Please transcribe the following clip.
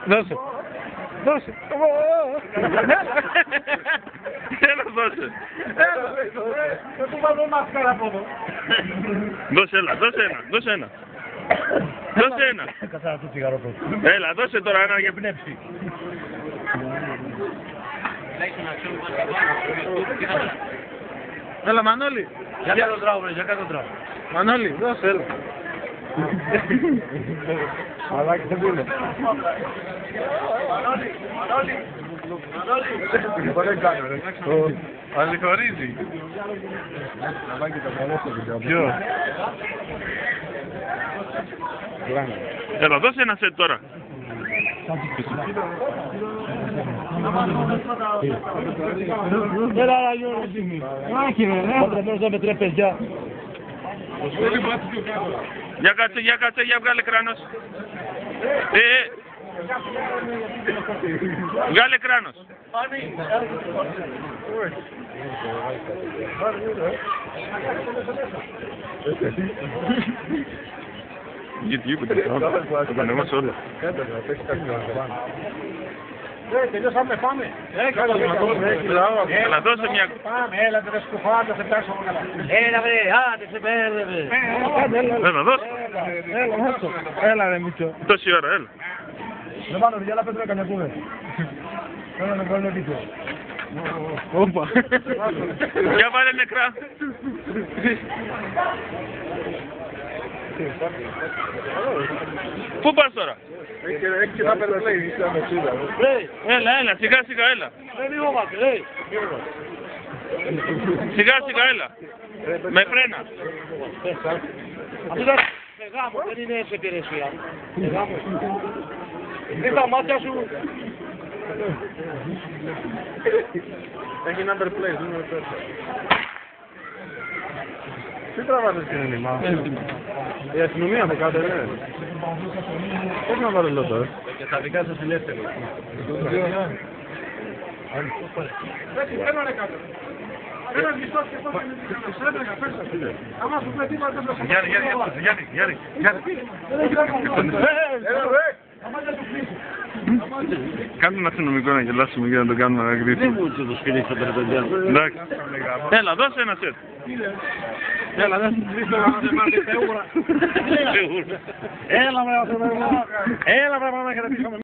Δώσε. Δώσε. Έλα, δώσε. Δεν του βάλω μάσκαρα από εδώ. Δώσε ένα, δώσε ένα, δώσε ένα. Δώσε ένα. Καθάρα το τσιγάρο πρώτο. Έλα, δώσε τώρα ένα για πνεύση. Έλα, Μανώλη. Για κάτω τράβο, για κάτω τράβο. Μανώλη, δώσε, έλα. Μαλάκι, δεν πίνε. Δεν κάνω, ρε. Αληθορίζει. Ποιο? Έλα, δώσε ένα σετ τώρα. Έλα, Γιώργο, Τζίμι. Όχι, ρε, θα με τρέπες, γεια. Για κάτσε, για βγάλε κράνος. Βγάλε κράνος. YouTube, το πανέμας όλα. Τελειώσαμε, πάμε. Έλα, δώσε μια... Πάμε, έλα, δεν σκουφάτε, θα πιάσω καλά. Έλα βρε, άντε σε μπέρδευε. Έλα, δώσε. Έλα, ρε Μίτσο. Τόση ώρα, έλα. Δεν πάνω, για άλλα πέτρα έκανε ακούγε. Έλα, να βγάλω πίσω. Όπα. Για βάλε νεκρά. Πού πας τώρα? Έχει να πετρελαίει, είσαι αμεσίδα. Έλα, σιγά σιγά, έλα. Δεν λιγόμαστε, ρε. Σιγά σιγά, έλα. Με φρένα. Αυτό ήταν γάμο, δεν είναι σε υπηρεσία. Είναι τα μάτια σου. Έχει number plate, νούμερο 4. Τι τραβάτε στην ενήμα? Η αστυνομία από κάτω, ναι. Πώς να βάλω λότο, Και τα δικά σας ελεύθεροι. Ένα κάτω. Ένας μισθός και αυτό είναι πέσα. Άμα σου πει τίποτα δεν θα Γιάννη. Κάντε ένα αστυνομικό να γελάσουμε για να το κάνουμε να γρήγορα. Δεν μου το σκηνήσατε ρε παιδιά. Εντάξει. Έλα, δώσε ένα σετ. Έλα, δεν σου πεις τώρα να σε μάθει θεούρα. Έλα βρε, έλα βρε, πάμε να κρατήσουμε.